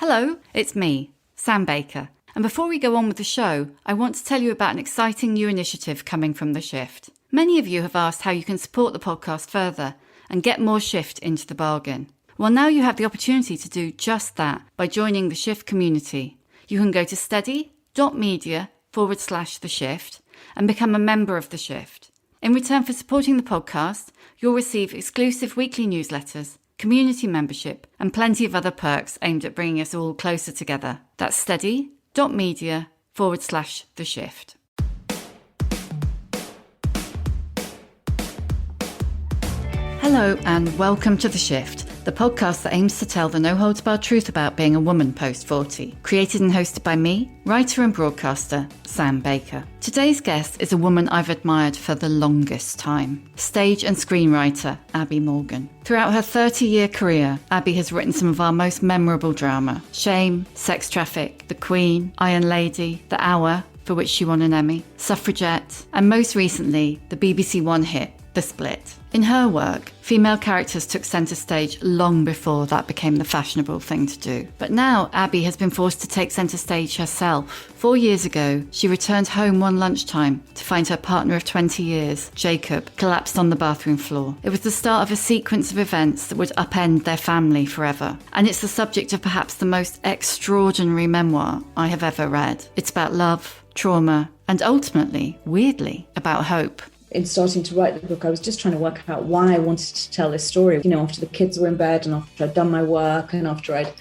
Hello, it's me, Sam Baker. And before we go on with the show, I want to tell you about an exciting new initiative coming from The Shift. Many of you have asked how you can support the podcast further and get more Shift into the bargain. Well, now you have the opportunity to do just that by joining the Shift community. You can go to steady.media/The Shift and become a member of The Shift. In return for supporting the podcast, you'll receive exclusive weekly newsletters, community membership, and plenty of other perks aimed at bringing us all closer together. That's steady.media/The Shift. Hello and welcome to The Shift, the podcast that aims to tell the no-holds-barred truth about being a woman post-40. Created and hosted by me, writer and broadcaster, Sam Baker. Today's guest is a woman I've admired for the longest time. Stage and screenwriter, Abi Morgan. Throughout her 30-year career, Abi has written some of our most memorable drama. Shame, Sex Traffic, The Queen, Iron Lady, The Hour, for which she won an Emmy, Suffragette, and most recently, the BBCone hit, The Split. In her work, female characters took centre stage long before that became the fashionable thing to do. But now Abi has been forced to take centre stage herself. 4 years ago, she returned home one lunchtime to find her partner of 20 years, Jakob, collapsed on the bathroom floor. It was the start of a sequence of events that would upend their family forever. And it's the subject of perhaps the most extraordinary memoir I have ever read. It's about love, trauma, and ultimately, weirdly, about hope. In starting to write the book, I was just trying to work out why I wanted to tell this story. After the kids were in bed and after I'd done my work and after I'd,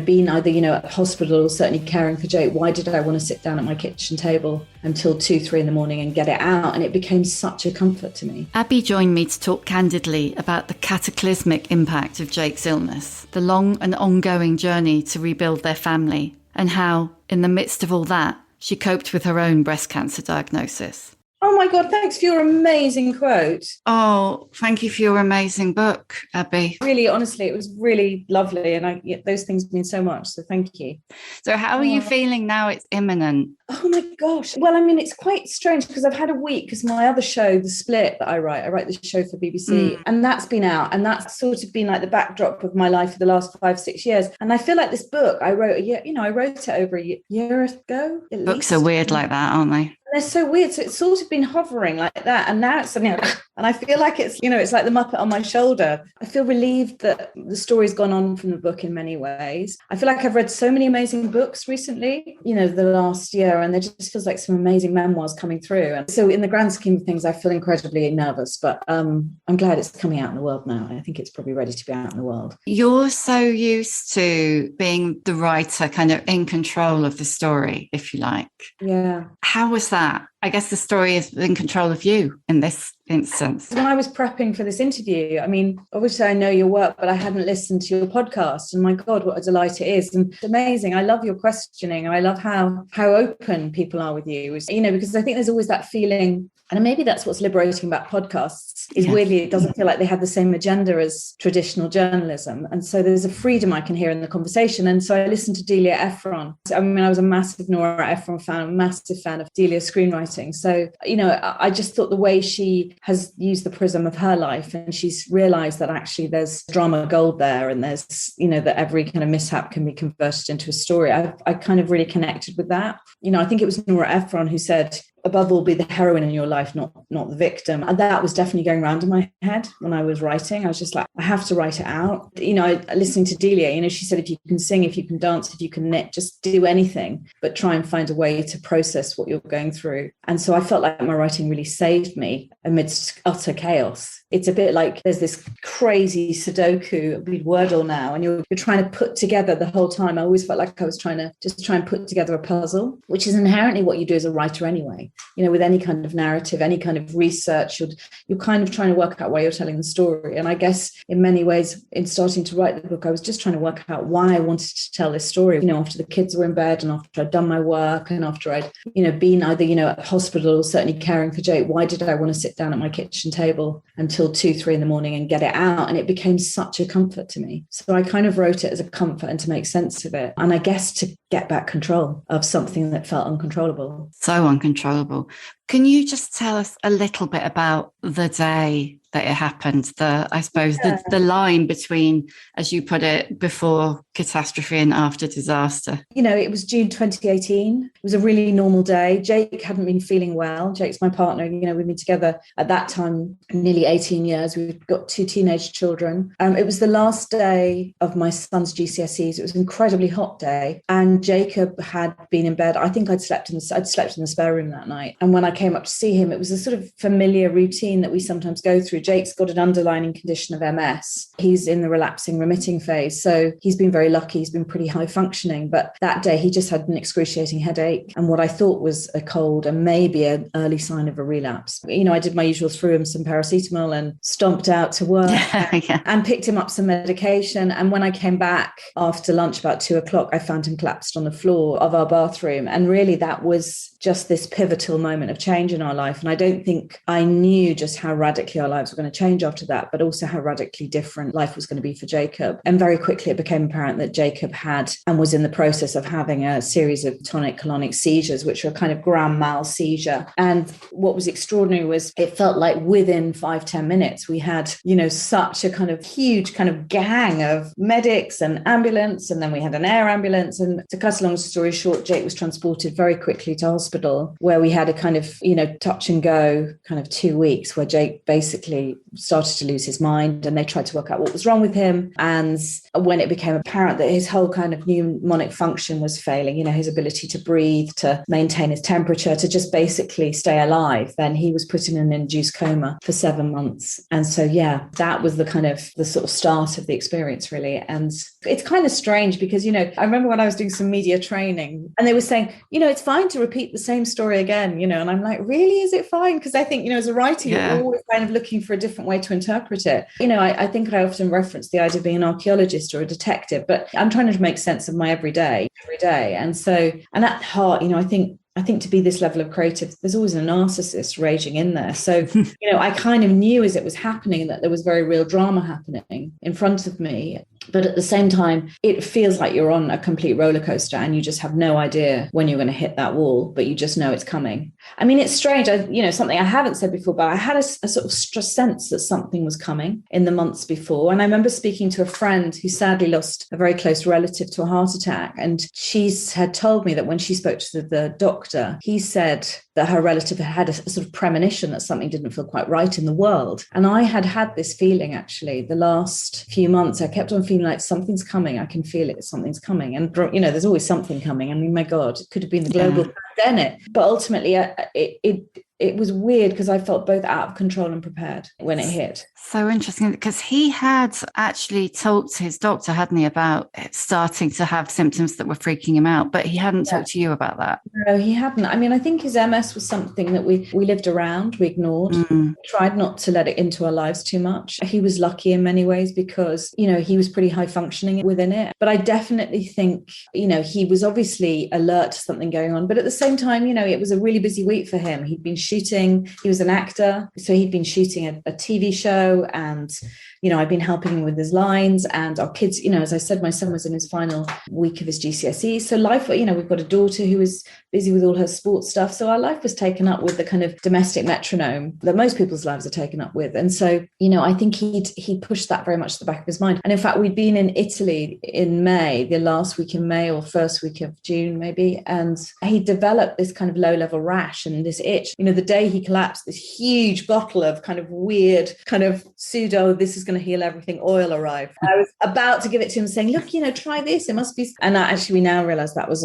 been either, at hospital or certainly caring for Jake, why did I want to sit down at my kitchen table until 2-3 in the morning and get it out? And it became such a comfort to me. Abi joined me to talk candidly about the cataclysmic impact of Jake's illness, the long and ongoing journey to rebuild their family, and how, in the midst of all that, she coped with her own breast cancer diagnosis. Oh my God, thanks for your amazing quote. Oh, thank you for your amazing book, Abi. Really, honestly, it was really lovely. And those things mean so much. So thank you. So how are you feeling now it's imminent? Oh my gosh. Well, it's quite strange because I've had a week because my other show, The Split, that I write the show for BBC and that's been out. And that's sort of been like the backdrop of my life for the last 5-6 years. And I feel like this book I wrote I wrote it over a year ago. Books are weird like that, aren't they? They're so weird. So it's sort of been hovering like that. And now it's something, and I feel like it's, it's like the Muppet on my shoulder. I feel relieved that the story's gone on from the book in many ways. I feel like I've read so many amazing books recently, the last year, and there just feels like some amazing memoirs coming through. And so in the grand scheme of things, I feel incredibly nervous, but I'm glad it's coming out in the world now. I think it's probably ready to be out in the world. You're so used to being the writer kind of in control of the story, if you like. Yeah. How was that? I guess the story is in control of you in this instance. When I was prepping for this interview, obviously I know your work, but I hadn't listened to your podcast. And my God, what a delight it is. And it's amazing. I love your questioning. I love how open people are with you, because I think there's always that feeling. And maybe that's what's liberating about podcasts is weirdly, it doesn't feel like they have the same agenda as traditional journalism. And so there's a freedom I can hear in the conversation. And so I listened to Delia Ephron. I was a massive Nora Ephron fan, a massive fan of Delia's screenwriting. So, I just thought the way she has used the prism of her life and she's realized that actually there's drama gold there and there's, that every kind of mishap can be converted into a story. I kind of really connected with that. I think it was Nora Ephron who said, above all, be the heroine in your life, not the victim. And that was definitely going around in my head when I was writing. I was just like, I have to write it out. Listening to Delia, she said, if you can sing, if you can dance, if you can knit, just do anything, but try and find a way to process what you're going through. And so I felt like my writing really saved me amidst utter chaos. It's a bit like there's this crazy Sudoku, Wordle now, and you're trying to put together the whole time. I always felt like I was trying to just try and put together a puzzle, which is inherently what you do as a writer anyway. With any kind of narrative, any kind of research, you're kind of trying to work out why you're telling the story. And I guess in many ways, in starting to write the book, I was just trying to work out why I wanted to tell this story. After the kids were in bed and after I'd done my work and after I'd, been either, at hospital or certainly caring for Jake, why did I want to sit down at my kitchen table until 2-3 in the morning and get it out? And it became such a comfort to me. So I kind of wrote it as a comfort and to make sense of it. And I guess to get back control of something that felt uncontrollable. So uncontrollable. Can you just tell us a little bit about the day that it happened. I suppose the line between, as you put it, before catastrophe and after disaster. It was June 2018. It was a really normal day. Jake hadn't been feeling well. Jake's my partner. We've been together at that time nearly 18 years. We've got 2 teenage children. It was the last day of my son's GCSEs. It was an incredibly hot day, and Jacob had been in bed. I think I'd slept in the spare room that night. And when I came up to see him, it was a sort of familiar routine that we sometimes go through. Jake's got an underlying condition of MS. He's in the relapsing remitting phase. So he's been very lucky. He's been pretty high functioning. But that day he just had an excruciating headache and what I thought was a cold and maybe an early sign of a relapse. I did my usual, threw him some paracetamol and stomped out to work and picked him up some medication. And when I came back after lunch about 2:00, I found him collapsed on the floor of our bathroom. And really that was just this pivotal moment of change in our life. And I don't think I knew just how radically our lives were going to change after that, but also how radically different life was going to be for Jacob. And very quickly it became apparent that Jacob had and was in the process of having a series of tonic-clonic seizures, which were kind of grand mal seizure. And what was extraordinary was it felt like within 5-10 minutes, we had, such a kind of huge kind of gang of medics and ambulance. And then we had an air ambulance. And to cut a long story short, Jake was transported very quickly to hospital, where we had a kind of, touch and go kind of 2 weeks where Jake basically started to lose his mind, and they tried to work out what was wrong with him. And when it became apparent that his whole kind of mnemonic function was failing, his ability to breathe, to maintain his temperature, to just basically stay alive, then he was put in an induced coma for 7 months. And so, that was the sort of start of the experience, really. And it's kind of strange because, I remember when I was doing some media training and they were saying, it's fine to repeat the same story again, and I'm like, really, is it fine? Because I think, as a writer, you're always kind of looking for a different way to interpret it. I think I often reference the idea of being an archaeologist or a detective, but I'm trying to make sense of my everyday. And so, and at heart, I think to be this level of creative, there's always a narcissist raging in there. So, I kind of knew as it was happening that there was very real drama happening in front of me. But at the same time, it feels like you're on a complete roller coaster and you just have no idea when you're going to hit that wall, but you just know it's coming. I mean, it's strange. Something I haven't said before, but I had a sort of sense that something was coming in the months before. And I remember speaking to a friend who sadly lost a very close relative to a heart attack. And she had told me that when she spoke to the doctor, he said that her relative had a sort of premonition that something didn't feel quite right in the world. And I had this feeling, actually, the last few months. I kept on feeling like something's coming. I can feel it. Something's coming. And, there's always something coming. I mean, my God, it could have been the global pandemic. But ultimately, it was weird because I felt both out of control and prepared when it hit. So interesting, because he had actually talked to his doctor, hadn't he, about starting to have symptoms that were freaking him out, but he hadn't talked to you about that. No, he hadn't. I mean, I think his MS was something that we lived around, we ignored, tried not to let it into our lives too much. He was lucky in many ways because, he was pretty high functioning within it. But I definitely think, he was obviously alert to something going on. But at the same time, it was a really busy week for him. He'd been shooting, he was an actor, so he'd been shooting a TV show, and I've been helping him with his lines, and our kids, as I said, my son was in his final week of his GCSEs. So life, we've got a daughter who was busy with all her sports stuff. So our life was taken up with the kind of domestic metronome that most people's lives are taken up with. And so, I think he pushed that very much to the back of his mind. And in fact, we'd been in Italy in May, the last week in May or first week of June, maybe. And he developed this kind of low-level rash and this itch. The day he collapsed, this huge bottle of kind of weird, kind of pseudo, this is going to heal everything oil arrived. I was about to give it to him saying, look, try this, it must be. And actually we now realize that was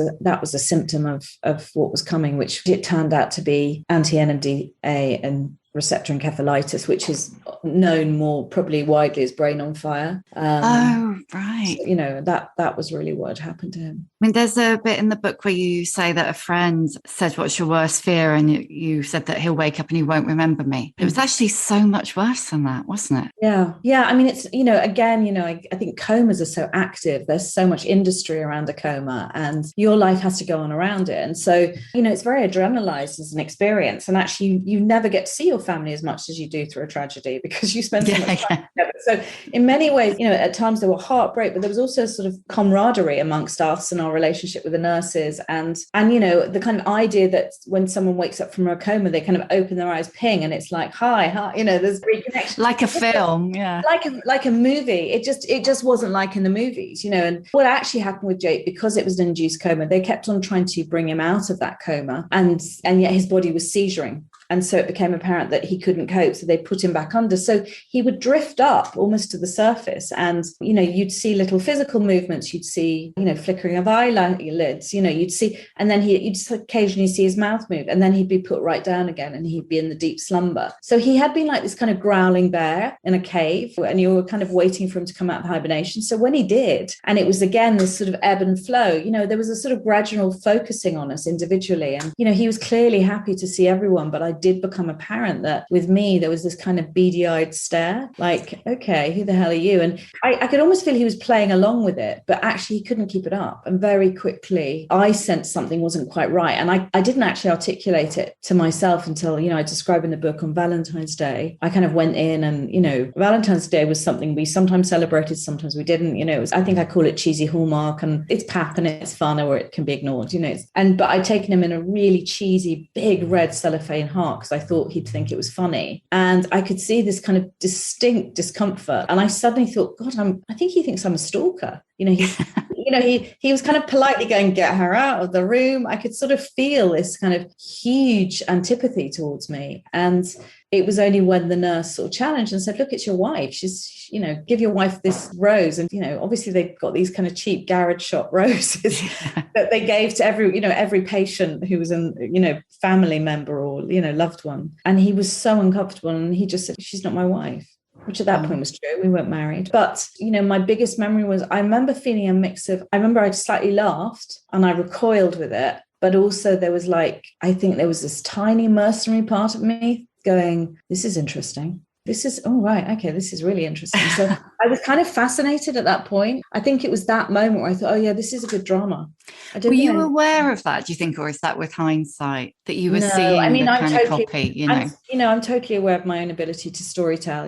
a symptom of what was coming, which it turned out to be anti-NMDA and receptor encephalitis, which is known more probably widely as brain on fire. Oh, right. So, that was really what had happened to him. I mean, there's a bit in the book where you say that a friend said, what's your worst fear? And you said that he'll wake up and he won't remember me. It was actually so much worse than that, wasn't it? Yeah. Yeah. I mean, it's, again, I think comas are so active. There's so much industry around a coma and your life has to go on around it. And so, it's very adrenalized as an experience. And actually, you never get to see your family as much as you do through a tragedy, because you spend so much time together. So in many ways, at times there were heartbreak, but there was also sort of camaraderie amongst us and our relationship with the nurses. And the kind of idea that when someone wakes up from a coma, they kind of open their eyes, ping, and it's like, hi, there's reconnection. Like a film, yeah. Like a movie. It just wasn't like in the movies, and what actually happened with Jake, because it was an induced coma, they kept on trying to bring him out of that coma, and yet his body was seizuring. And so it became apparent that he couldn't cope. So they put him back under. So he would drift up almost to the surface. And, you'd see little physical movements. You'd see, flickering of eyelids, you'd see, and then you'd occasionally see his mouth move. And then he'd be put right down again and he'd be in the deep slumber. So he had been like this kind of growling bear in a cave, and you were kind of waiting for him to come out of hibernation. So when he did, and it was again this sort of ebb and flow, there was a sort of gradual focusing on us individually. And, he was clearly happy to see everyone, but I did become apparent that with me, there was this kind of beady-eyed stare, like, okay, who the hell are you? And I could almost feel he was playing along with it, but actually he couldn't keep it up. And very quickly, I sensed something wasn't quite right. And I didn't actually articulate it to myself until, I describe in the book on Valentine's Day. I kind of went in and, Valentine's Day was something we sometimes celebrated, sometimes we didn't. I think I call it cheesy Hallmark, and it's pap and it's fun, or it can be ignored, but I'd taken him in a really cheesy, big red cellophane heart, because I thought he'd think it was funny. And I could see this kind of distinct discomfort. And I suddenly thought, God, I think he thinks I'm a stalker. He was kind of politely going, get her out of the room. I could sort of feel this kind of huge antipathy towards me. And it was only when the nurse sort of challenged and said, look, it's your wife. She's, give your wife this rose. And, obviously they've got these kind of cheap garage shop roses that they gave to every patient who was a, family member or, loved one. And he was so uncomfortable. And he just said, she's not my wife. Which at that point was true. We weren't married. But, my biggest memory was, I remember feeling a mix of, I remember I slightly laughed and I recoiled with it. But also there was I think there was this tiny mercenary part of me going, this is interesting. This is, oh, right, okay, this is really interesting. So I was kind of fascinated at that point. I think it was that moment where I thought, oh, yeah, this is a good drama. Were you aware of that, do you think, or is that with hindsight that you were seeing the kind of copy, I'm totally aware of my own ability to storytell.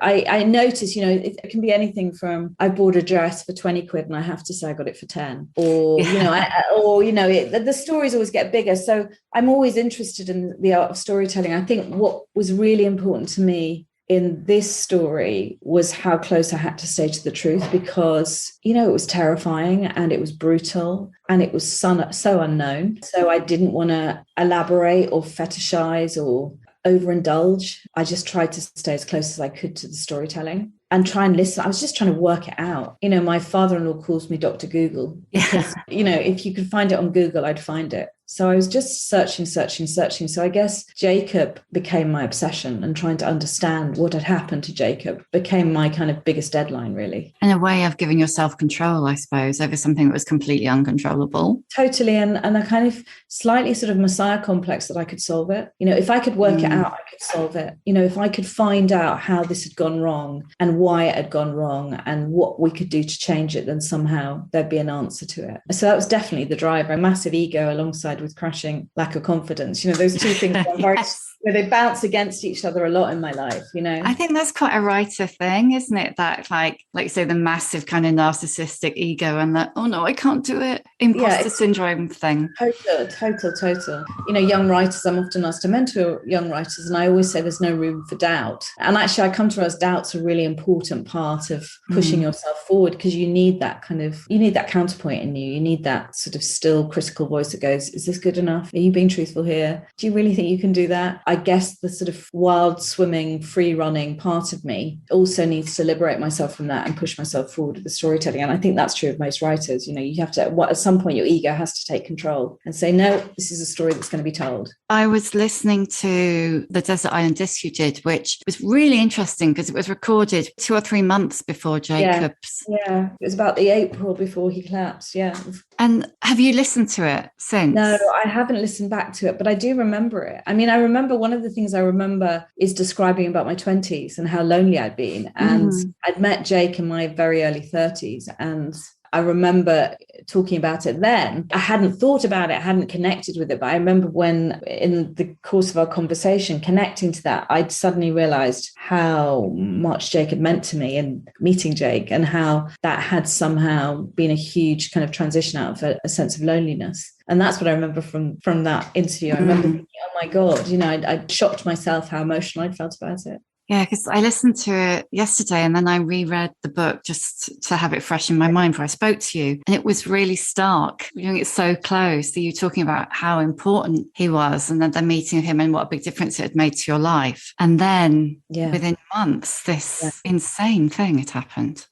I notice, it can be anything from I bought a dress for 20 quid and I have to say I got it for 10, or, the stories always get bigger. So I'm always interested in the art of storytelling. I think what was really important to me in this story was how close I had to stay to the truth, because, it was terrifying and it was brutal and it was so unknown. So I didn't want to elaborate or fetishize or overindulge. I just tried to stay as close as I could to the storytelling and try and listen. I was just trying to work it out. My father-in-law calls me Dr. Google because, if you could find it on Google, I'd find it. So I was just searching. So I guess Jakob became my obsession, and trying to understand what had happened to Jakob became my kind of biggest deadline, really. And a way of giving yourself control, I suppose, over something that was completely uncontrollable. Totally. And a kind of slightly sort of messiah complex that I could solve it. If I could work it out, I could solve it. If I could find out how this had gone wrong and why it had gone wrong and what we could do to change it, then somehow there'd be an answer to it. So that was definitely the driver. A massive ego alongside with crashing lack of confidence. Those two things are very, they bounce against each other a lot in my life. I think that's quite a writer thing, isn't it? That like say the massive kind of narcissistic ego and that, oh no, I can't do it, imposter syndrome thing. Total. Young writers, I'm often asked to mentor young writers, and I always say there's no room for doubt. And actually I come to realize doubt's a really important part of pushing yourself forward, because you need that counterpoint in you. You need that sort of still critical voice that goes, is this good enough? Are you being truthful here? Do you really think you can do that? I guess the sort of wild swimming, free running part of me also needs to liberate myself from that and push myself forward with the storytelling. And I think that's true of most writers. You have to, at some point, your ego has to take control and say, no, this is a story that's going to be told. I was listening to the Desert Island Disc you did, which was really interesting because it was recorded 2 or 3 months before Jakob's. Yeah, it was about the April before he collapsed, yeah. And have you listened to it since? No, I haven't listened back to it, but I do remember it. I mean, I remember one of the things I remember is describing about my 20s and how lonely I'd been. And I'd met Jake in my very early 30s. And I remember talking about it then. I hadn't thought about it, I hadn't connected with it, but I remember when in the course of our conversation connecting to that, I'd suddenly realized how much Jacob meant to me and meeting Jake, and how that had somehow been a huge kind of transition out of a sense of loneliness. And that's what I remember from that interview. I remember thinking, oh my God, I shocked myself how emotional I'd felt about it. Yeah, because I listened to it yesterday and then I reread the book just to have it fresh in my mind before I spoke to you. And it was really stark. It's so close that you talking about how important he was, and then the meeting of him and what a big difference it had made to your life. And then within months, this insane thing had happened.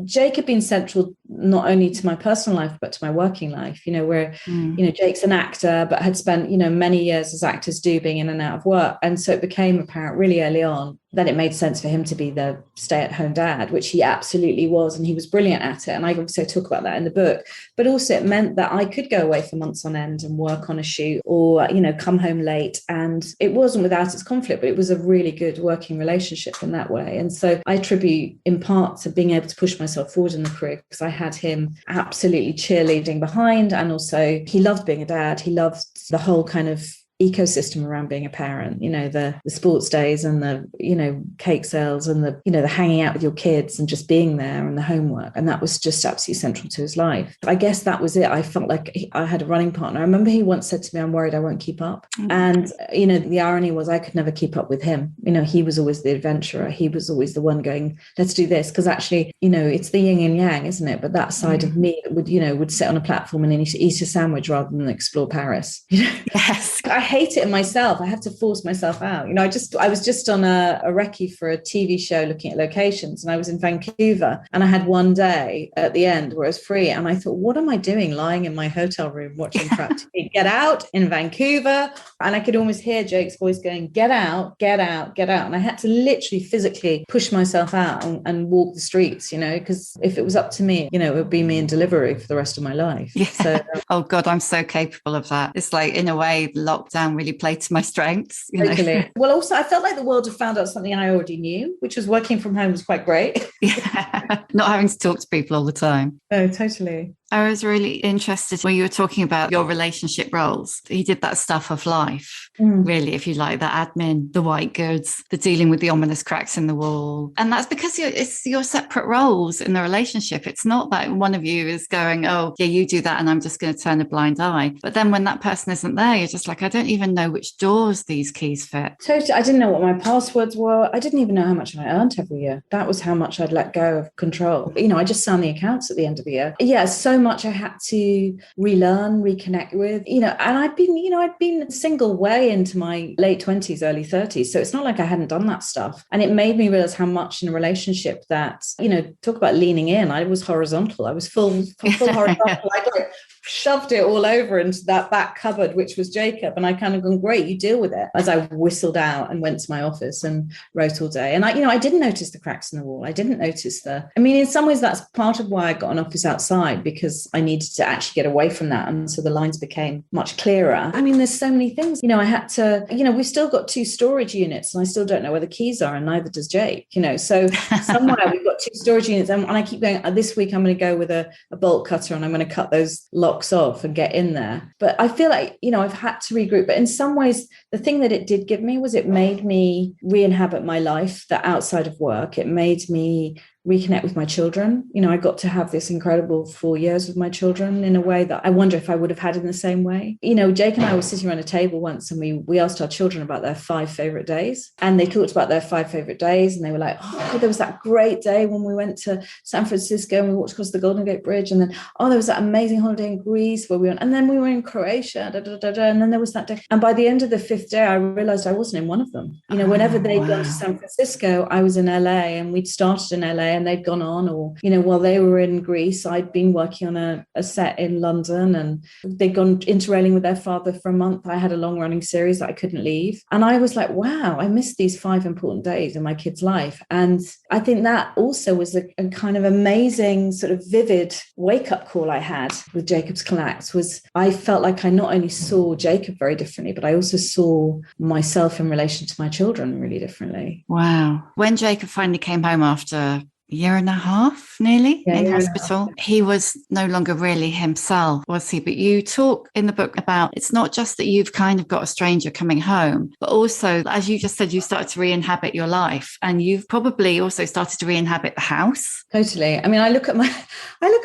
Jake had been central not only to my personal life, but to my working life, where, Jake's an actor, but had spent, many years as actors do being in and out of work. And so it became apparent really early on that it made sense for him to be the stay-at-home dad, which he absolutely was. And he was brilliant at it. And I also talk about that in the book. But also it meant that I could go away for months on end and work on a shoot, or, come home late. And it wasn't without its conflict, but it was a really good working relationship in that way. And so I attribute in part to being able to push myself forward in the career, because I had him absolutely cheerleading behind. And also he loved being a dad. He loved the whole kind of ecosystem around being a parent, the sports days and the, cake sales and the hanging out with your kids and just being there and the homework. And that was just absolutely central to his life. I guess that was it. I felt like I had a running partner. I remember he once said to me, I'm worried I won't keep up. And, the irony was I could never keep up with him. He was always the adventurer. He was always the one going, let's do this. Because actually, it's the yin and yang, isn't it? But that side of me that would sit on a platform and eat a sandwich rather than explore Paris. Yes. I hate it in myself. I have to force myself out. I was just on a recce for a TV show looking at locations, and I was in Vancouver, and I had one day at the end where it was free. And I thought, what am I doing lying in my hotel room watching crap TV? Get out in Vancouver. And I could almost hear Jake's voice going, get out, get out, get out. And I had to literally physically push myself out and walk the streets, because if it was up to me, it would be me in delivery for the rest of my life. Yeah. So, oh God, I'm so capable of that. It's like, in a way, lockdown really played to my strengths. Totally. Well, also, I felt like the world had found out something I already knew, which was working from home was quite great. Yeah. Not having to talk to people all the time. Oh, totally. I was really interested when you were talking about your relationship roles. He did that stuff of life, really, if you like, the admin, the white goods, the dealing with the ominous cracks in the wall. And that's because it's your separate roles in the relationship. It's not that one of you is going, oh, yeah, you do that and I'm just going to turn a blind eye. But then when that person isn't there, you're just like, I don't even know which doors these keys fit. Totally. I didn't know what my passwords were. I didn't even know how much I earned every year. That was how much I'd let go of control. I just signed the accounts at the end of the year. Yeah, so much I had to relearn, reconnect with, and I'd been single way into my late 20s, early 30s. So it's not like I hadn't done that stuff. And it made me realize how much in a relationship that, talk about leaning in. I was horizontal. I was full horizontal. I shoved it all over into that back cupboard, which was Jacob. And I kind of gone, great, you deal with it. As I whistled out and went to my office and wrote all day. And I didn't notice the cracks in the wall. I didn't notice in some ways, that's part of why I got an office outside, because I needed to actually get away from that. And so the lines became much clearer. There's so many things, I had to, we've still got 2 storage units and I still don't know where the keys are, and neither does Jake, so somewhere we've got 2 storage units. And I keep going, this week I'm going to go with a bolt cutter and I'm going to cut those locks off and get in there. But I feel like, I've had to regroup. But in some ways, the thing that it did give me was it made me re-inhabit my life that outside of work. It made me reconnect with my children. I got to have this incredible 4 years with my children in a way that I wonder if I would have had in the same way. Jake and I were sitting around a table once and we asked our children about their 5 favorite days, and they talked about their 5 favorite days, and they were like, oh, there was that great day when we went to San Francisco and we walked across the Golden Gate Bridge, and then, oh, there was that amazing holiday in Greece where we went, and then we were in Croatia, and then there was that day. And by the end of the 5th day, I realized I wasn't in one of them. Whenever they'd gone to San Francisco, I was in LA, and we'd started in LA and they'd gone on, or while they were in Greece, I'd been working on a set in London, and they'd gone interrailing with their father for a month. I had a long running series that I couldn't leave, and I was like, wow, I missed these 5 important days in my kid's life. And I think that also was a kind of amazing sort of vivid wake-up call I had with Jacob's collapse. Was I felt like I not only saw Jacob very differently, but I also saw myself in relation to my children really differently. Wow. When Jacob finally came home after year and a half nearly in year and a hospital. half. He was no longer really himself, was he? But you talk in the book about it's not just that you've kind of got a stranger coming home, but also, as you just said, you started to re-inhabit your life, and you've probably also started to re-inhabit the house. Totally. I mean, I look at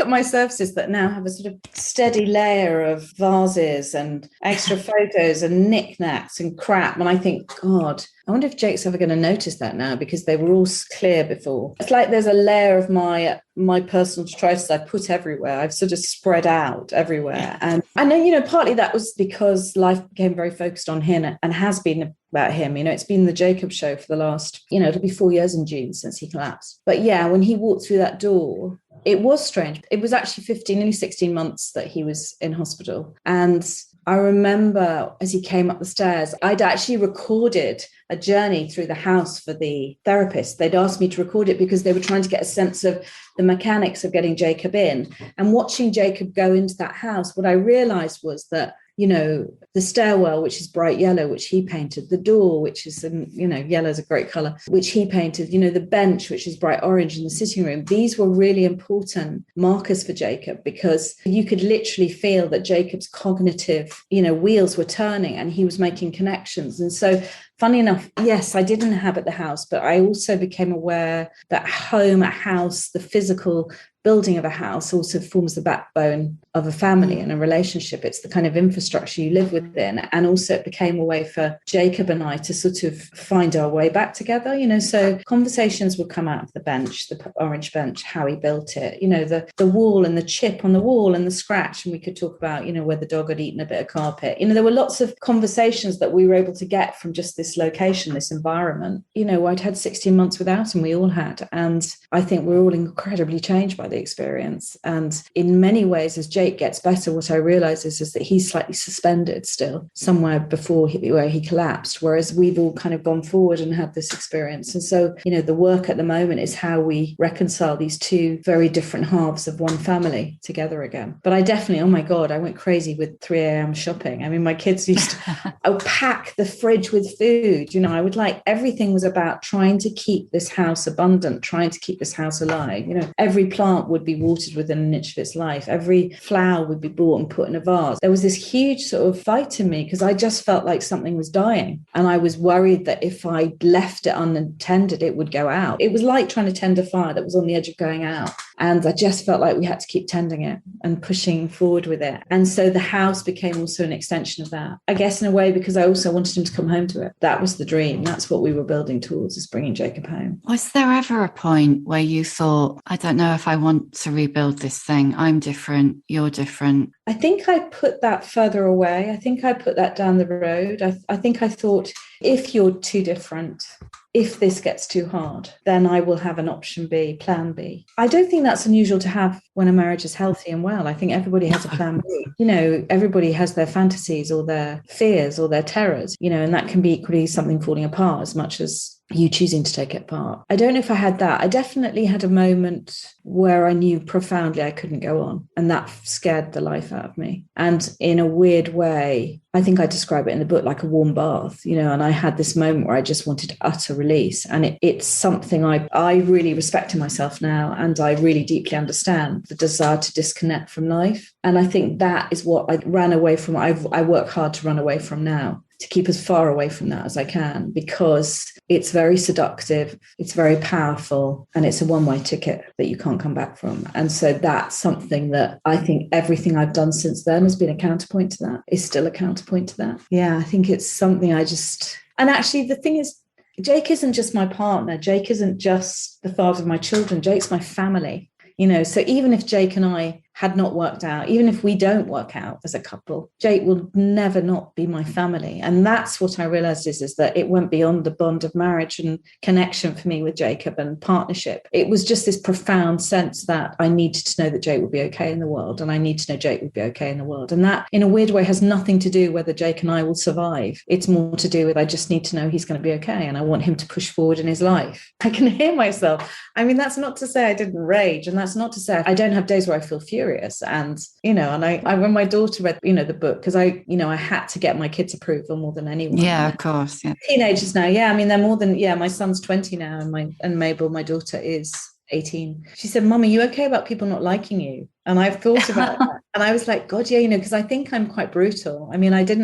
my surfaces that now have a sort of steady layer of vases and extra photos and knickknacks and crap, and I think, God, I wonder if Jake's ever going to notice that now, because they were all clear before. It's like there's a layer of my personal detritus I put everywhere. I've sort of spread out everywhere. And I know, partly that was because life became very focused on him and has been about him. It's been the Jakob show for the last, it'll be 4 years in June since he collapsed. But yeah, when he walked through that door, it was strange. It was actually 15, nearly 16 months that he was in hospital. And I remember as he came up the stairs, I'd actually recorded a journey through the house for the therapist. They'd asked me to record it because they were trying to get a sense of the mechanics of getting Jakob in. And watching Jakob go into that house, what I realized was that, the stairwell, which is bright yellow, which he painted, the door, which is, yellow is a great color, which he painted, the bench, which is bright orange in the sitting room. These were really important markers for Jakob, because you could literally feel that Jacob's cognitive, wheels were turning and he was making connections. And so, funny enough, yes, I did inhabit the house, but I also became aware that home, a house, the physical building of a house also forms the backbone of a family and a relationship. It's the kind of infrastructure you live within. And also it became a way for Jakob and I to sort of find our way back together, so conversations would come out of the bench, the orange bench, how he built it, the wall and the chip on the wall and the scratch. And we could talk about, where the dog had eaten a bit of carpet. There were lots of conversations that we were able to get from just this location, this environment. I'd had 16 months without him, we all had. And I think we're all incredibly changed by the experience. And in many ways, as Jake gets better, what I realize is that he's slightly suspended still somewhere before where he collapsed, whereas we've all kind of gone forward and had this experience. And so, the work at the moment is how we reconcile these two very different halves of one family together again. But I definitely, oh my God, I went crazy with 3 a.m. shopping. I mean, my kids used to I would pack the fridge with food. I would everything was about trying to keep this house abundant, trying to keep this house alive. Every plant would be watered within an inch of its life. Every flower would be bought and put in a vase. There was this huge sort of fight in me because I just felt like something was dying. And I was worried that if I left it unattended, it would go out. It was like trying to tend a fire that was on the edge of going out. And I just felt like we had to keep tending it and pushing forward with it. And so the house became also an extension of that, I guess, in a way, because I also wanted him to come home to it. That was the dream. That's what we were building towards, is bringing Jakob home. Was there ever a point where you thought, I don't know if I want to rebuild this thing. I'm different. You're different. I think I put that further away. I think I put that down the road. I think I thought, if you're too different, if this gets too hard, then I will have an option B, plan B. I don't think that's unusual to have when a marriage is healthy and well. I think everybody has a plan B. Everybody has their fantasies or their fears or their terrors, and that can be equally something falling apart as much as you choosing to take it apart. I don't know if I had that. I definitely had a moment where I knew profoundly I couldn't go on, and that scared the life out of me. And in a weird way, I think I describe it in the book like a warm bath, and I had this moment where I just wanted utter release. And it's something I really respect in myself now, and I really deeply understand the desire to disconnect from life. And I think that is what I ran away from. I work hard to run away from now, to keep as far away from that as I can, because it's very seductive, it's very powerful, and it's a one-way ticket that you can't come back from. And so that's something that I think everything I've done since then has been a counterpoint to that, is still a counterpoint to that. Yeah, I think it's something and actually the thing is, Jake isn't just my partner. Jake isn't just the father of my children. Jake's my family. So even if Jake and I had not worked out, even if we don't work out as a couple, Jake will never not be my family. And that's what I realized is that it went beyond the bond of marriage and connection for me with Jakob and partnership. It was just this profound sense that I needed to know that Jake would be okay in the world, and I need to know Jake would be okay in the world. And that, in a weird way, has nothing to do whether Jake and I will survive. It's more to do with, I just need to know he's going to be okay, and I want him to push forward in his life. I can hear myself. I mean, that's not to say I didn't rage, and that's not to say I don't have days where I feel furious. And I when my daughter read the book, because I had to get my kids' approval more than anyone. Yeah, of course. Yeah. Teenagers now, yeah, I mean, they're more than, my son's 20 now, and Mabel, my daughter, is 18. She said, Mum, are you okay about people not liking you? And I've thought about that. And I was like, God, yeah, because I think I'm quite brutal. I mean, I did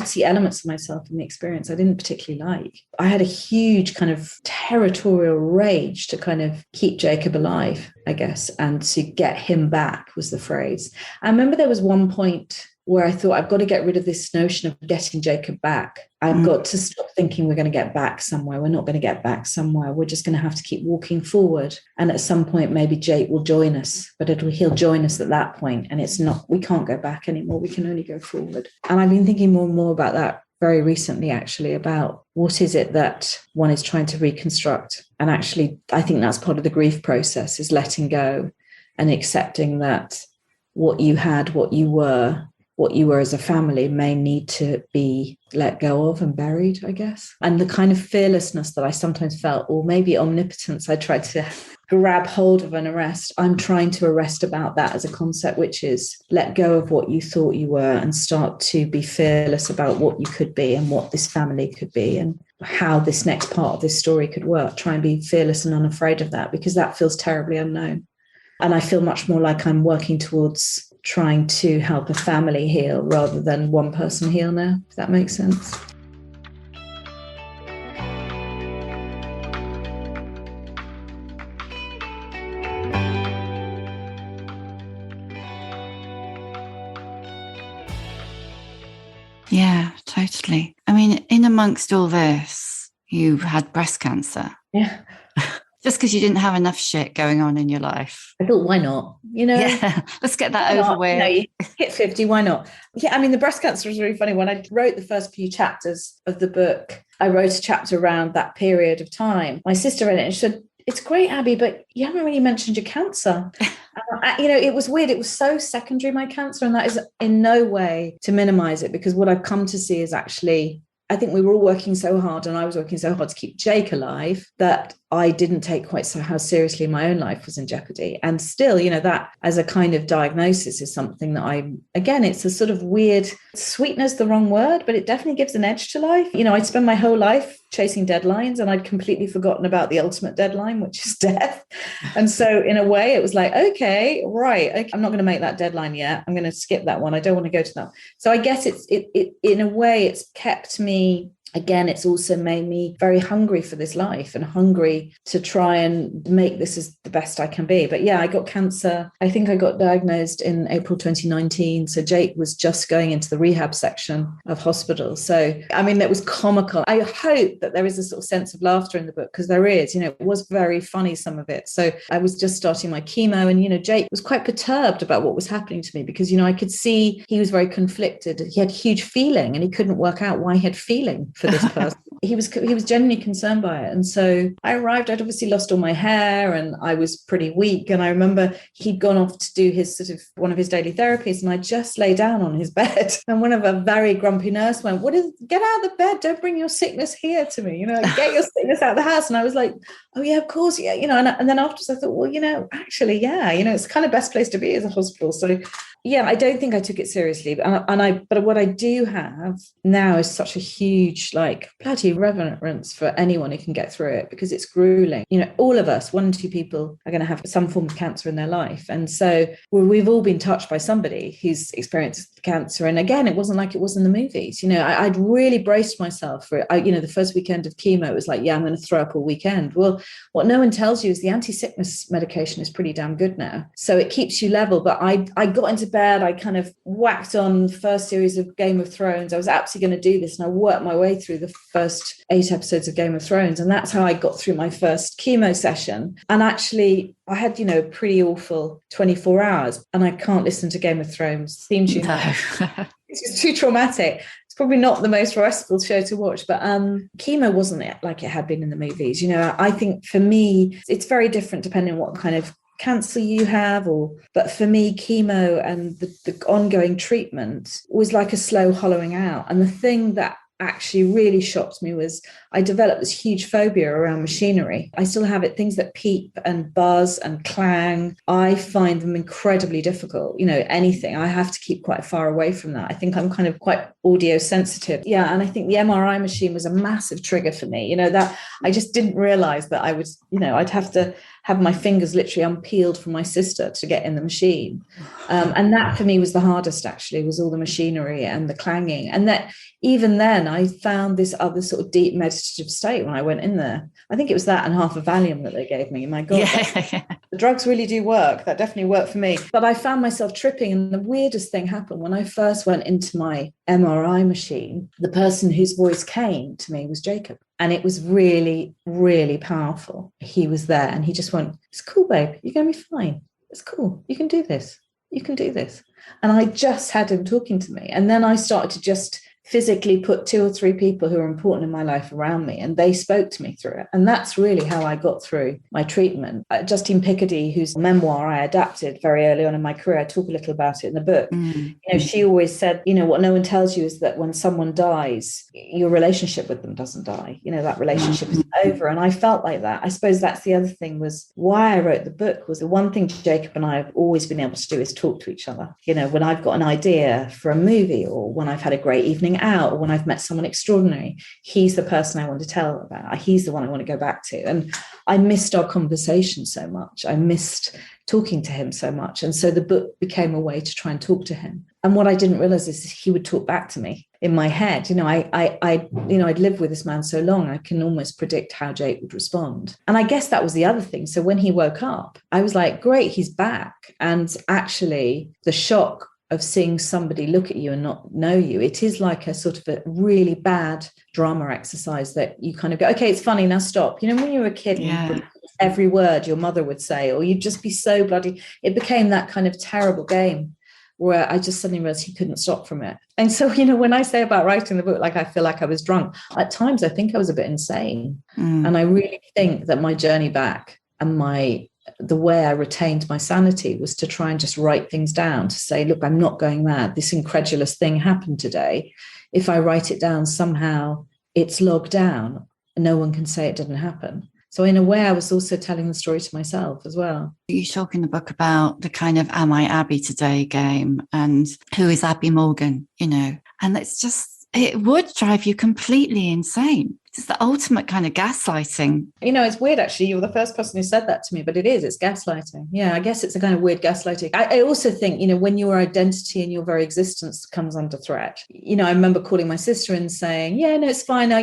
see elements of myself in the experience I didn't particularly like. I had a huge kind of territorial rage to kind of keep Jacob alive, I guess, and to get him back was the phrase. I remember there was one point where I thought, I've got to get rid of this notion of getting Jacob back. I've got to stop thinking we're going to get back somewhere. We're not going to get back somewhere. We're just going to have to keep walking forward. And at some point, maybe Jake will join us, but he'll join us at that point. And we can't go back anymore. We can only go forward. And I've been thinking more and more about that very recently, actually, about what is it that one is trying to reconstruct. And actually, I think that's part of the grief process, is letting go and accepting that what you had, what you were as a family may need to be let go of and buried, I guess. And the kind of fearlessness that I sometimes felt, or maybe omnipotence, I tried to grab hold of and arrest. I'm trying to arrest about that as a concept, which is let go of what you thought you were and start to be fearless about what you could be and what this family could be and how this next part of this story could work. Try and be fearless and unafraid of that, because that feels terribly unknown. And I feel much more like I'm working towards trying to help a family heal rather than one person heal now, if that makes sense. Yeah, totally. I mean, in amongst all this, you had breast cancer. Yeah. Just because you didn't have enough shit going on in your life. I thought, why not? Yeah, let's get that over with. You hit 50, why not? Yeah, I mean, the breast cancer was really funny. When I wrote the first few chapters of the book, I wrote a chapter around that period of time. My sister read it and she said, it's great, Abby, but you haven't really mentioned your cancer. It was weird. It was so secondary, my cancer, and that is in no way to minimize it, because what I've come to see is actually, I think we were all working so hard, and I was working so hard to keep Jake alive, that I didn't take quite so how seriously my own life was in jeopardy. And still, that as a kind of diagnosis is something that it's a sort of weird, sweetness, the wrong word, but it definitely gives an edge to life. I'd spend my whole life chasing deadlines, and I'd completely forgotten about the ultimate deadline, which is death. And so in a way it was like, okay, I'm not going to make that deadline yet. I'm going to skip that one. I don't want to go to that. So I guess it in a way it's kept me. Again, it's also made me very hungry for this life and hungry to try and make this as the best I can be. But yeah, I got cancer. I think I got diagnosed in April 2019. So Jake was just going into the rehab section of hospital. So, I mean, that was comical. I hope that there is a sort of sense of laughter in the book, because there is, it was very funny, some of it. So I was just starting my chemo, and, Jake was quite perturbed about what was happening to me, because, I could see he was very conflicted. He had huge feeling and he couldn't work out why he had feeling for this person. He was genuinely concerned by it. And so I arrived, I'd obviously lost all my hair and I was pretty weak. And I remember he'd gone off to do one of his daily therapies, and I just lay down on his bed. And one of a very grumpy nurse went, get out of the bed. Don't bring your sickness here to me. Get your sickness out of the house. And I was like, oh yeah, of course. Yeah. And then afterwards I thought, well, actually, yeah, it's the kind of best place to be is a hospital. So yeah, I don't think I took it seriously. But what I do have now is such a huge, bloody reverence for anyone who can get through it, because it's grueling. All of us, 1 in 2 people are going to have some form of cancer in their life. And so we've all been touched by somebody who's experienced cancer. And again, it wasn't like it was in the movies. I'd really braced myself for it. The first weekend of chemo, it was like, yeah, I'm going to throw up all weekend. Well, what no one tells you is the anti-sickness medication is pretty damn good now. So it keeps you level. But I got into bed, I kind of whacked on the first series of Game of Thrones. I was absolutely going to do this, and I worked my way through the first 8 episodes of Game of Thrones, and that's how I got through my first chemo session. And actually I had a pretty awful 24 hours, and I can't listen to Game of Thrones theme tune. No. It's just too traumatic. It's probably not the most restful show to watch, but chemo wasn't it like it had been in the movies. I think for me it's very different depending on what kind of cancer you have, but for me, chemo and the ongoing treatment was like a slow hollowing out. And the thing that actually really shocked me was I developed this huge phobia around machinery. I still have it, things that peep and buzz and clang. I find them incredibly difficult. Anything, I have to keep quite far away from that. I think I'm kind of quite audio sensitive. Yeah. And I think the MRI machine was a massive trigger for me, that I just didn't realize that I was, I'd have to have my fingers literally unpeeled from my sister to get in the machine. And that for me was the hardest, actually, was all the machinery and the clanging. And that even then I found this other sort of deep meditative state when I went in there. I think it was that and half a Valium that they gave me. My God, the drugs really do work. That definitely worked for me. But I found myself tripping. And the weirdest thing happened when I first went into my MRI machine. The person whose voice came to me was Jakob. And it was really, really powerful. He was there and he just went, "It's cool, babe. You're going to be fine. It's cool. You can do this. You can do this." And I just had him talking to me. And then I started to just physically put 2 or 3 people who are important in my life around me, and they spoke to me through it. And that's really how I got through my treatment. Justine Picardy, whose memoir I adapted very early on in my career, I talk a little about it in the book. She always said, what no one tells you is that when someone dies, your relationship with them doesn't die. That relationship is over. And I felt like that. I suppose that's the other thing, was why I wrote the book, was the one thing Jakob and I have always been able to do is talk to each other. When I've got an idea for a movie, or when I've had a great evening out, or when I've met someone extraordinary, he's the person I want to tell about. He's the one I want to go back to. And I missed our conversation so much. I missed talking to him so much. And so the book became a way to try and talk to him. And what I didn't realize is he would talk back to me in my head. I'd lived with this man so long, I can almost predict how Jake would respond. And I guess that was the other thing. So when he woke up, I was like, great, he's back. And actually the shock of seeing somebody look at you and not know you, it is like a sort of a really bad drama exercise that you kind of go, okay, it's funny, now stop. When you were a kid, every word your mother would say, or you'd just be so bloody, it became that kind of terrible game where I just suddenly realized he couldn't stop from it. And so, when I say about writing the book, like I feel like I was drunk, at times I think I was a bit insane. And I really think that my journey back and the way I retained my sanity was to try and just write things down, to say, look, I'm not going mad. This incredulous thing happened today. If I write it down, somehow it's logged down. No one can say it didn't happen. So in a way, I was also telling the story to myself as well. You talk in the book about the kind of Am I Abby Today game, and who is Abi Morgan, and it would drive you completely insane. It's the ultimate kind of gaslighting. It's weird, actually. You're the first person who said that to me, but it's gaslighting. Yeah, I guess it's a kind of weird gaslighting. I also think, when your identity and your very existence comes under threat, I remember calling my sister and saying, yeah, no, it's fine. I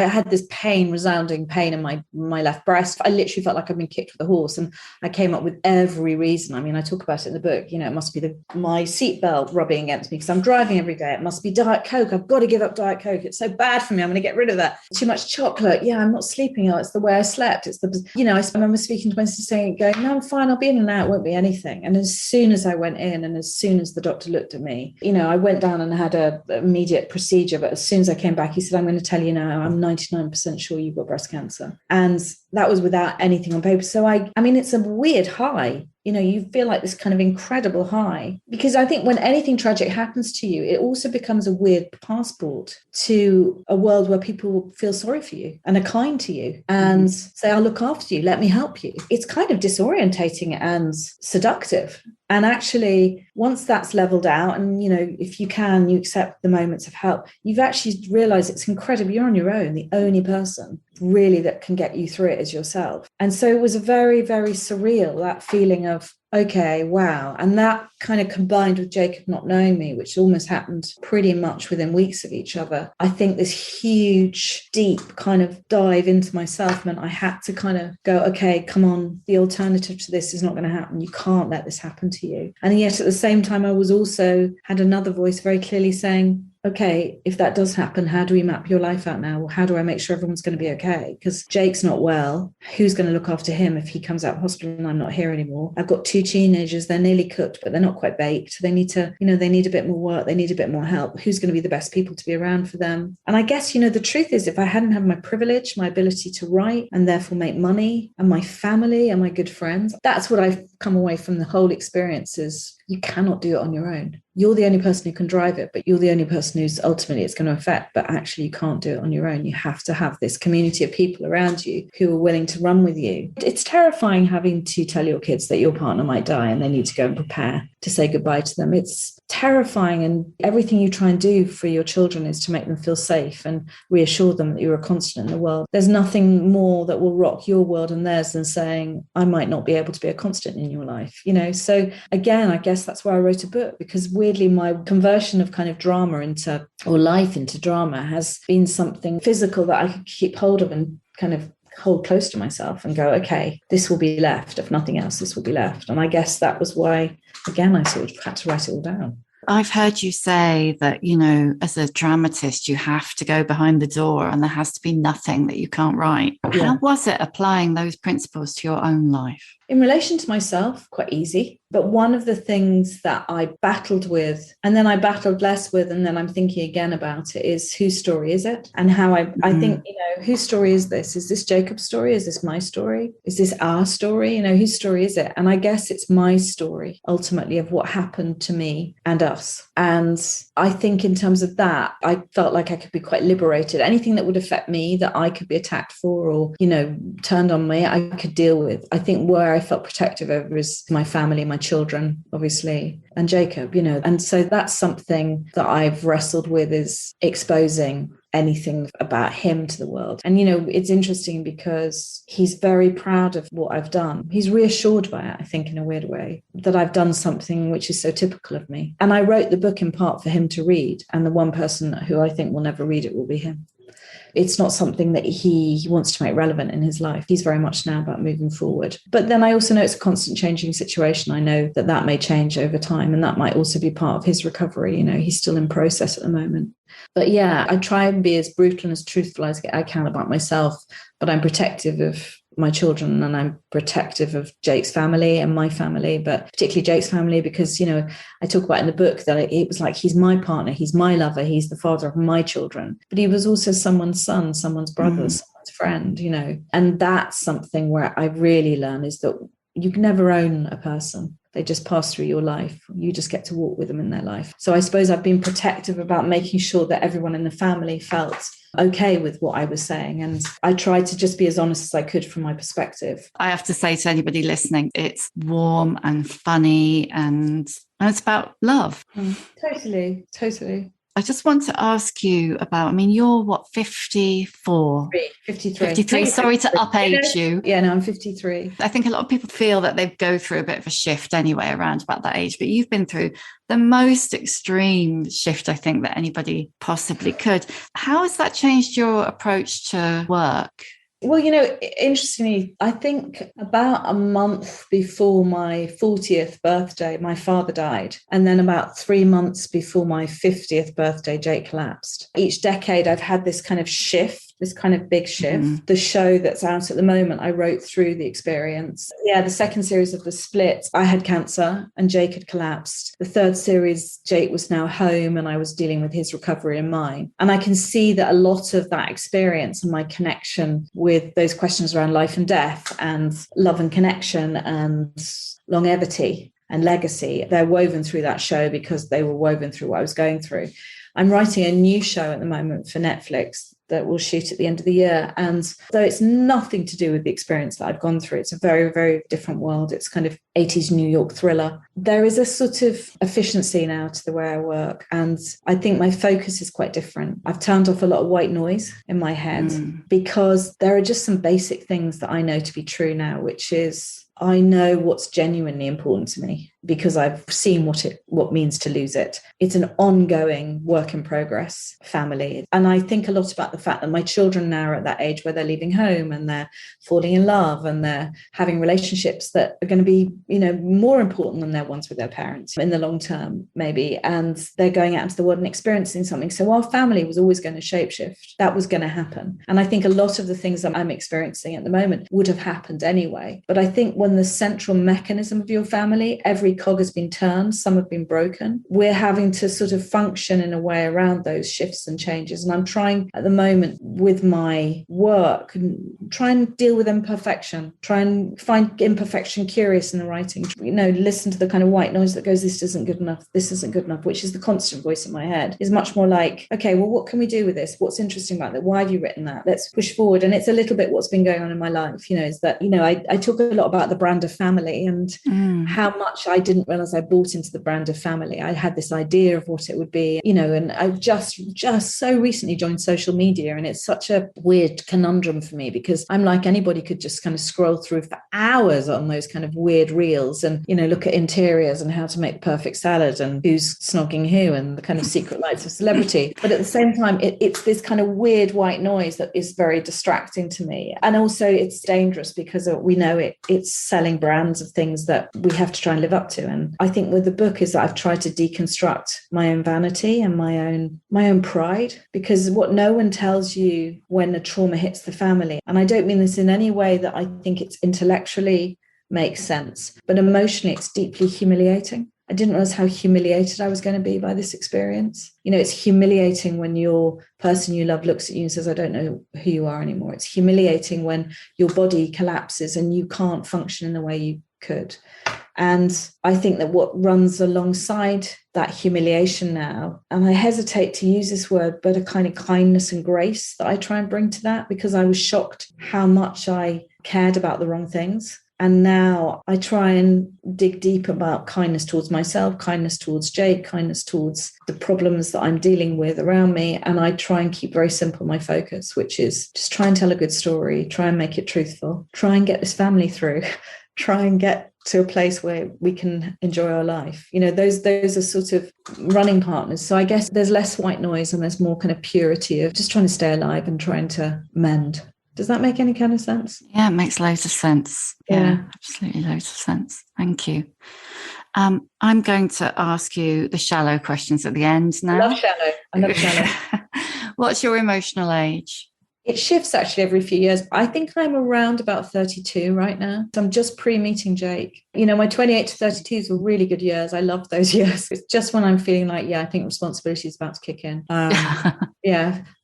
had this resounding pain in my left breast. I literally felt like I'd been kicked with a horse. And I came up with every reason. I talk about it in the book. It must be my seatbelt rubbing against me because I'm driving every day. It must be Diet Coke. I've got to give up Diet Coke. It's so bad for me. I'm going to get rid of that. Too much chocolate. Yeah, I'm not sleeping. It's the way I slept. It's I remember speaking to my sister going, no, I'm fine. I'll be in and out. It won't be anything. And as soon as I went in and as soon as the doctor looked at me, I went down and had an immediate procedure. But as soon as I came back, he said, I'm going to tell you now, I'm 99% sure you've got breast cancer. And that was without anything on paper. So it's a weird high. You feel like this kind of incredible high, because I think when anything tragic happens to you, it also becomes a weird passport to a world where people feel sorry for you and are kind to you and say, I'll look after you, let me help you. It's kind of disorientating and seductive. And actually, once that's leveled out and, if you accept the moments of help, you've actually realized it's incredible. You're on your own. The only person really that can get you through it is yourself. And so it was a very, very surreal, that feeling of, okay, wow. And that kind of combined with Jakob not knowing me, which almost happened pretty much within weeks of each other. I think this huge, deep kind of dive into myself meant I had to kind of go, okay, come on, the alternative to this is not going to happen. You can't let this happen to you. And yet at the same time, I was also had another voice very clearly saying, okay, if that does happen, how do we map your life out now? How do I make sure everyone's going to be okay? Because Jake's not well. Who's going to look after him if he comes out of hospital and I'm not here anymore? I've got 2 teenagers. They're nearly cooked, but they're not quite baked. They need to, they need a bit more work. They need a bit more help. Who's going to be the best people to be around for them? And I guess, the truth is, if I hadn't had my privilege, my ability to write and therefore make money, and my family and my good friends, that's what I've come away from the whole experience is you cannot do it on your own. You're the only person who can drive it, but you're the only person who's ultimately it's going to affect. But actually, you can't do it on your own. You have to have this community of people around you who are willing to run with you. It's terrifying having to tell your kids that your partner might die and they need to go and prepare to say goodbye to them. It's terrifying, and everything you try and do for your children is to make them feel safe and reassure them that you're a constant in the world. There's nothing more that will rock your world and theirs than saying, I might not be able to be a constant in your life, So again, I guess that's why I wrote a book, because weirdly my conversion of kind of drama into, or life into drama, has been something physical that I could keep hold of and kind of hold close to myself and go, okay, this will be left. If nothing else, this will be left. And I guess that was why, again, I sort of had to write it all down. I've heard you say that, as a dramatist, you have to go behind the door and there has to be nothing that you can't write. Yeah. How was it applying those principles to your own life? In relation to myself, quite easy. But one of the things that I battled with, and then I battled less with, and then I'm thinking again about it, is whose story is it? And how I think, whose story is this? Is this Jacob's story? Is this my story? Is this our story? Whose story is it? And I guess it's my story, ultimately, of what happened to me and us. And I think in terms of that, I felt like I could be quite liberated. Anything that would affect me, that I could be attacked for or, turned on me, I could deal with. I think where I felt protective over is my family, my children, obviously, and Jacob, and so that's something that I've wrestled with, is exposing anything about him to the world. And it's interesting because he's very proud of what I've done. He's reassured by it, I think, in a weird way, that I've done something which is so typical of me. And I wrote the book in part for him to read, and the one person who I think will never read it will be him. It's not something that he wants to make relevant in his life. He's very much now about moving forward. But then I also know it's a constant changing situation. I know that may change over time, and that might also be part of his recovery. He's still in process at the moment. But yeah, I try and be as brutal and as truthful as I can about myself, but I'm protective of my children, and I'm protective of Jake's family and my family, but particularly Jake's family, because, I talk about in the book that it was like, he's my partner, he's my lover, he's the father of my children, but he was also someone's son, someone's brother, someone's friend, and that's something where I really learn, is that you can never own a person. They just pass through your life. You just get to walk with them in their life. So I suppose I've been protective about making sure that everyone in the family felt okay with what I was saying. And I tried to just be as honest as I could from my perspective. I have to say to anybody listening, it's warm and funny and it's about love. Totally. I just want to ask you about, you're what, 54? 53. Sorry to upage you. Yeah, no, I'm 53. I think a lot of people feel that they go through a bit of a shift anyway around about that age, but you've been through the most extreme shift, I think, that anybody possibly could. How has that changed your approach to work? Well, interestingly, I think about a month before my 40th birthday, my father died. And then about 3 months before my 50th birthday, Jake collapsed. Each decade, I've had this kind of shift, this kind of big shift. The show that's out at the moment, I wrote through the experience. Yeah, the second series of The Split, I had cancer and Jake had collapsed. The third series, Jake was now home and I was dealing with his recovery and mine. And I can see that a lot of that experience and my connection with those questions around life and death and love and connection and longevity and legacy, they're woven through that show because they were woven through what I was going through. I'm writing a new show at the moment for Netflix that will shoot at the end of the year. And though it's nothing to do with the experience that I've gone through, it's a very, very different world. It's kind of 80s New York thriller. There is a sort of efficiency now to the way I work. And I think my focus is quite different. I've turned off a lot of white noise in my head because there are just some basic things that I know to be true now, which is I know what's genuinely important to me because I've seen what it means to lose it. It's an ongoing work in progress family. And I think a lot about the fact that my children now are at that age where they're leaving home and they're falling in love and they're having relationships that are going to be, more important than their ones with their parents in the long term, maybe. And they're going out into the world and experiencing something. So our family was always going to shapeshift. That was going to happen. And I think a lot of the things that I'm experiencing at the moment would have happened anyway. But I think when the central mechanism of your family, every every cog has been turned, some have been broken. We're having to sort of function in a way around those shifts and changes. And I'm trying at the moment with my work, try and deal with imperfection, try and find imperfection curious in the writing, listen to the kind of white noise that goes, this isn't good enough, this isn't good enough, which is the constant voice in my head, is much more like, okay, well, what can we do with this? What's interesting about that? Why have you written that? Let's push forward. And it's a little bit what's been going on in my life, is that, I talk a lot about the brand of family and how much I didn't realize I bought into the brand of family. I had this idea of what it would be, and I've just so recently joined social media, and it's such a weird conundrum for me because I'm like, anybody could just kind of scroll through for hours on those kind of weird reels and, look at interiors and how to make perfect salad and who's snogging who and the kind of secret lives of celebrity. But at the same time, it's this kind of weird white noise that is very distracting to me. And also it's dangerous because we know it's selling brands of things that we have to try and live up to. And I think with the book is that I've tried to deconstruct my own vanity and my own pride, because what no one tells you when a trauma hits the family, and I don't mean this in any way that I think it's intellectually makes sense, but emotionally it's deeply humiliating. I didn't realize how humiliated I was going to be by this experience. It's humiliating when your person you love looks at you and says, I don't know who you are anymore. It's humiliating when your body collapses and you can't function in the way you could. And I think that what runs alongside that humiliation now, and I hesitate to use this word, but a kind of kindness and grace that I try and bring to that, because I was shocked how much I cared about the wrong things. And now I try and dig deep about kindness towards myself, kindness towards Jake, kindness towards the problems that I'm dealing with around me. And I try and keep very simple my focus, which is just try and tell a good story, try and make it truthful, try and get this family through, try and get to a place where we can enjoy our life. Those are sort of running partners. So I guess there's less white noise and there's more kind of purity of just trying to stay alive and trying to mend. Does that make any kind of sense? Yeah, it makes loads of sense. Yeah, absolutely loads of sense. Thank you. I'm going to ask you the shallow questions at the end now. I love shallow. What's your emotional age? It shifts actually every few years. I think I'm around about 32 right now. So I'm just pre-meeting Jake. My 28 to 32s were really good years. I loved those years. It's just when I'm feeling like, I think responsibility is about to kick in.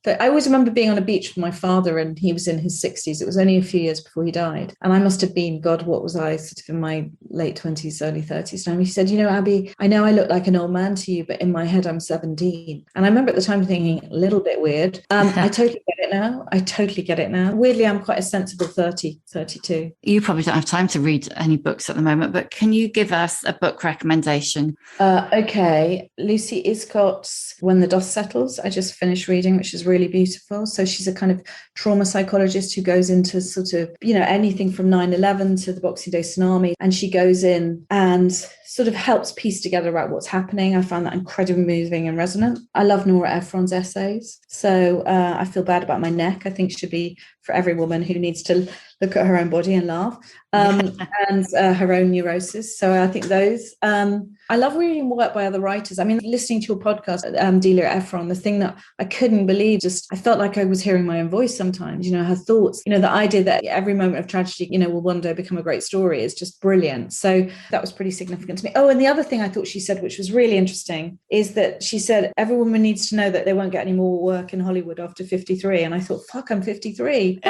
But I always remember being on a beach with my father and he was in his 60s. It was only a few years before he died. And I must have been, God, what was I, sort of in my late 20s, early 30s now. He said, Abi, I know I look like an old man to you, but in my head, I'm 17. And I remember at the time thinking, a little bit weird. I totally get it now. Weirdly, I'm quite a sensible 32. You probably don't have time to read any books at the moment, but can you give us a book recommendation? Okay. Lucy Iscott's When the Dust Settles, I just finished reading, which is really beautiful. So she's a kind of trauma psychologist who goes into sort of, anything from 9/11 to the Boxing Day tsunami. And she goes in and sort of helps piece together about what's happening. I found that incredibly moving and resonant. I love Nora Ephron's essays. So I feel bad about my neck. I think it should be for every woman who needs to look at her own body and laugh, and her own neurosis. So I think those. I love reading work by other writers. I mean, listening to your podcast, Delia Ephron, the thing that I couldn't believe, I felt like I was hearing my own voice sometimes, her thoughts, the idea that every moment of tragedy, will one day become a great story is just brilliant. So that was pretty significant to me. Oh, and the other thing I thought she said, which was really interesting, is that she said, every woman needs to know that they won't get any more work in Hollywood after 53. And I thought, fuck, I'm 53.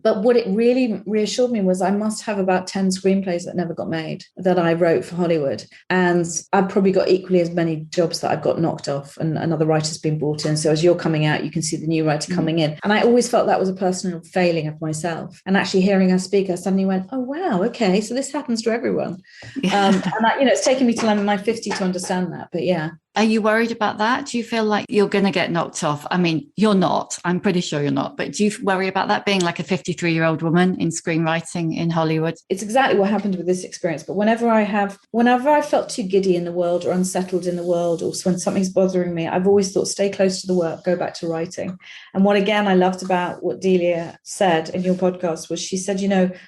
But what it really reassured me was I must have about 10 screenplays that never got made that I wrote for Hollywood. And I've probably got equally as many jobs that I've got knocked off and another writer's been brought in. So as you're coming out, you can see the new writer coming in. And I always felt that was a personal failing of myself. And actually hearing her speak, I suddenly went, oh, wow, okay, so this happens to everyone. And it's taken me till I'm in my 50s to understand that. But yeah. Are you worried about that? Do you feel like you're going to get knocked off? I mean, you're not. I'm pretty sure you're not. But do you worry about that being like a 53-year-old woman in screenwriting in Hollywood? It's exactly what happened with this experience. But whenever I felt too giddy in the world or unsettled in the world, or when something's bothering me, I've always thought, stay close to the work, go back to writing. And what, again, I loved about what Delia said in your podcast was she said,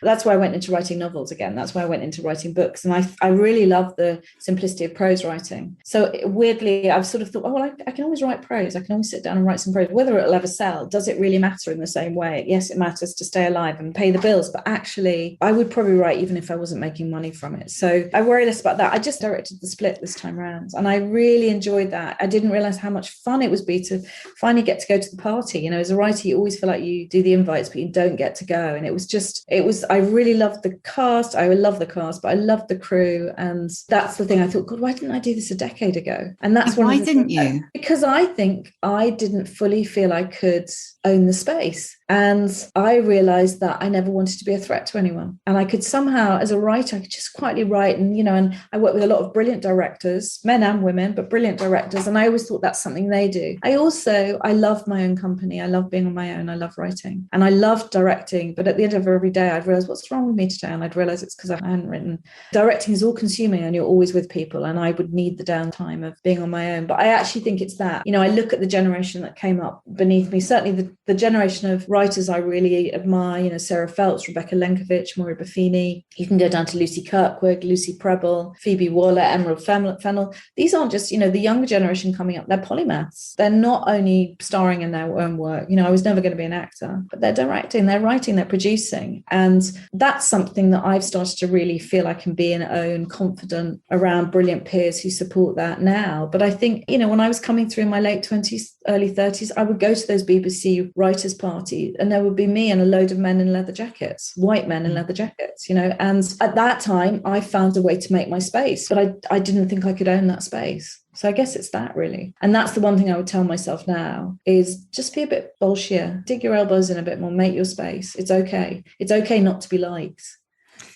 that's why I went into writing novels again. That's why I went into writing books. And I really love the simplicity of prose writing. So weird weirdly, I've sort of thought, oh, well, I can always write prose. I can always sit down and write some prose. Whether it'll ever sell, does it really matter in the same way? Yes, it matters to stay alive and pay the bills, but actually I would probably write even if I wasn't making money from it. So I worry less about that. I just directed The Split this time around and I really enjoyed that. I didn't realize how much fun it would be to finally get to go to the party. You know, as a writer, you always feel like you do the invites, but you don't get to go. And I really loved the cast. I love the cast, but I loved the crew. And that's the thing. I thought, God, why didn't I do this a decade ago? And that's why didn't you? Because I think I didn't fully feel I could own the space. And I realized that I never wanted to be a threat to anyone. And I could somehow, as a writer, I could just quietly write. And, you know, and I work with a lot of brilliant directors, men and women, but brilliant directors. And I always thought that's something they do. I love my own company. I love being on my own. I love writing and I love directing. But at the end of every day, I'd realize what's wrong with me today. And I'd realize it's because I hadn't written. Directing is all consuming and you're always with people. And I would need the downtime of being on my own. But I actually think it's that, you know, I look at the generation that came up beneath me, certainly the generation of writers I really admire, you know, Sarah Phelps, Rebecca Lenkovich, Maura Buffini. You can go down to Lucy Kirkwood, Lucy Prebble, Phoebe Waller, Emerald Fennell. These aren't just, you know, the younger generation coming up. They're polymaths. They're not only starring in their own work. You know, I was never going to be an actor, but they're directing, they're writing, they're producing. And that's something that I've started to really feel I can be and own, confident around brilliant peers who support that now. But I think, you know, when I was coming through in my late 20s, early 30s, I would go to those BBC writers' parties and there would be me and a load of men in leather jackets, white men in leather jackets, you know. And at that time, I found a way to make my space, but I didn't think I could own that space. So I guess it's that really. And that's the one thing I would tell myself now is just be a bit bolshier, dig your elbows in a bit more, make your space. It's okay. It's okay not to be liked.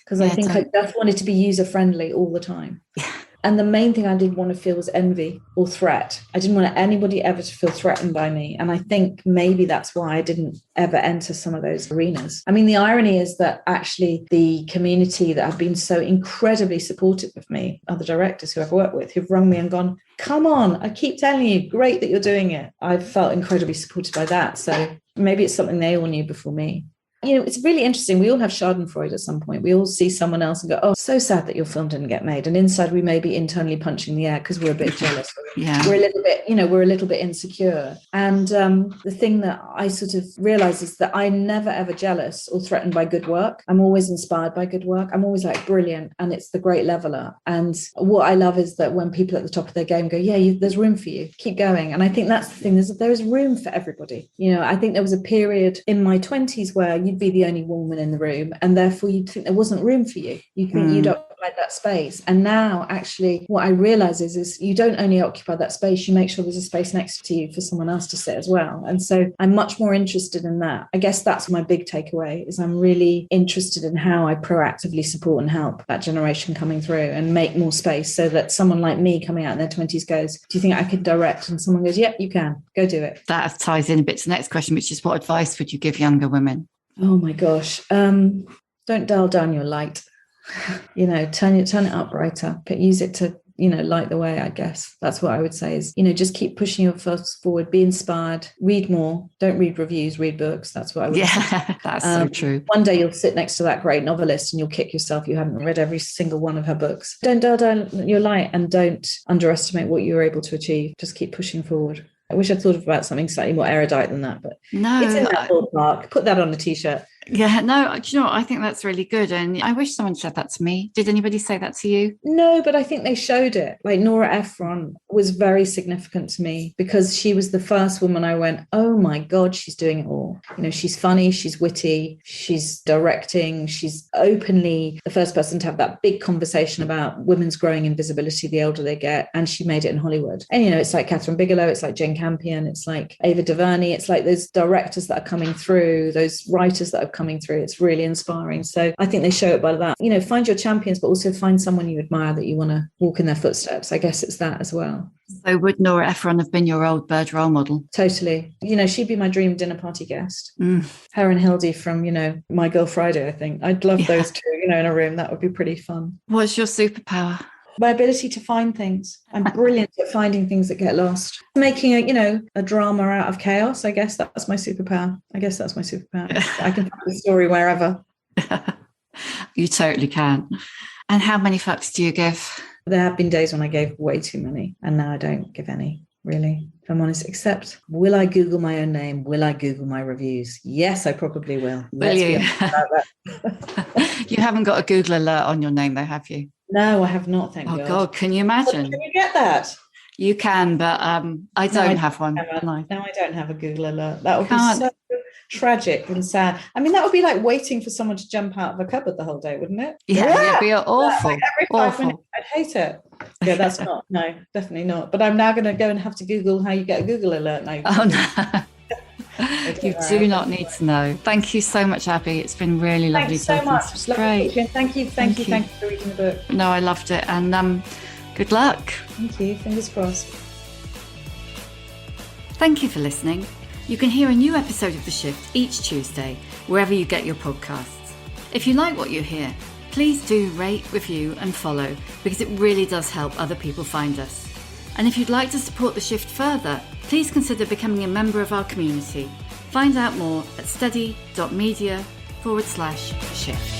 Because I think I just wanted to be user friendly all the time. Yeah. And the main thing I didn't want to feel was envy or threat. I didn't want anybody ever to feel threatened by me. And I think maybe that's why I didn't ever enter some of those arenas. I mean, the irony is that actually the community that have been so incredibly supportive of me, other directors who I've worked with, who've rung me and gone, come on, I keep telling you, great that you're doing it. I've felt incredibly supported by that. So maybe it's something they all knew before me. You know, it's really interesting. We all have Schadenfreude at some point. We all see someone else and go, oh, so sad that your film didn't get made. And inside we may be internally punching the air because we're a bit jealous. Yeah. We're a little bit insecure. And the thing that I sort of realize is that I'm never, ever jealous or threatened by good work. I'm always inspired by good work. I'm always like, brilliant. And it's the great leveler. And what I love is that when people at the top of their game go, yeah, there's room for you. Keep going. And I think that's the thing. There is room for everybody. You know, I think there was a period in my 20s where you'd be the only woman in the room and therefore you'd think there wasn't room for you. You'd think you'd occupy that space. And now actually what I realize is you don't only occupy that space, you make sure there's a space next to you for someone else to sit as well. And so I'm much more interested in that. I guess that's my big takeaway is I'm really interested in how I proactively support and help that generation coming through and make more space so that someone like me coming out in their 20s goes, do you think I could direct? And someone goes, yep, you can. Go do it. That ties in a bit to the next question, which is what advice would you give younger women? Oh my gosh. Don't dial down your light. You know, turn it up brighter, but use it to, you know, light the way, I guess. That's what I would say is, you know, just keep pushing yourself forward, be inspired, read more. Don't read reviews, read books. That's what I would say. Yeah, that's so true. One day you'll sit next to that great novelist and you'll kick yourself. You haven't read every single one of her books. Don't dial down your light and don't underestimate what you were able to achieve. Just keep pushing forward. I wish I'd thought about something slightly more erudite than that, but no, it's in that ballpark. Put that on a t-shirt. Yeah, no, do you know what? I think that's really good. And I wish someone said that to me. Did anybody say that to you? No, but I think they showed it. Like Nora Ephron was very significant to me because she was the first woman I went, oh my God, she's doing it all. You know, she's funny, she's witty, she's directing, she's openly the first person to have that big conversation about women's growing invisibility the older they get. And she made it in Hollywood. And, you know, it's like Catherine Bigelow, it's like Jane Campion, it's like Ava DuVernay, it's like those directors that are coming through, those writers that are coming through. It's really inspiring. So I think they show it by that. You know, find your champions, but also find someone you admire that you want to walk in their footsteps. I guess it's that as well. So would Nora Ephron have been your old bird role model? Totally. You know, she'd be my dream dinner party guest. Her and Hildy from, you know, My Girl Friday, I think. I'd love those two, you know, in a room. That would be pretty fun. What's your superpower? My ability to find things. I'm brilliant at finding things that get lost. Making a drama out of chaos. I guess that's my superpower. I can find a story wherever. You totally can. And how many fucks do you give? There have been days when I gave way too many, and now I don't give any, really, if I'm honest, except will I Google my own name? Will I Google my reviews? Yes, I probably will. Will you? You haven't got a Google alert on your name though, have you? No, I have not, thank God. Oh God, can you imagine? Can you get that? You can, but I don't have one. No, I don't have a Google alert. That would be so tragic and sad. I mean, that would be like waiting for someone to jump out of a cupboard the whole day, wouldn't it? Yeah, it'd be awful. Like every 5 minutes, I'd hate it. Yeah, that's not. No, definitely not. But I'm now going to go and have to Google how you get a Google alert now. Oh no. You do not need to know. Thank you so much, Abi. It's been really lovely talking. Thanks so much. Great. Thank you for reading the book. No, I loved it. And good luck. Thank you. Fingers crossed. Thank you for listening. You can hear a new episode of The Shift each Tuesday, wherever you get your podcasts. If you like what you hear, please do rate, review and follow, because it really does help other people find us. And if you'd like to support The Shift further, please consider becoming a member of our community. Find out more at steady.media/shift.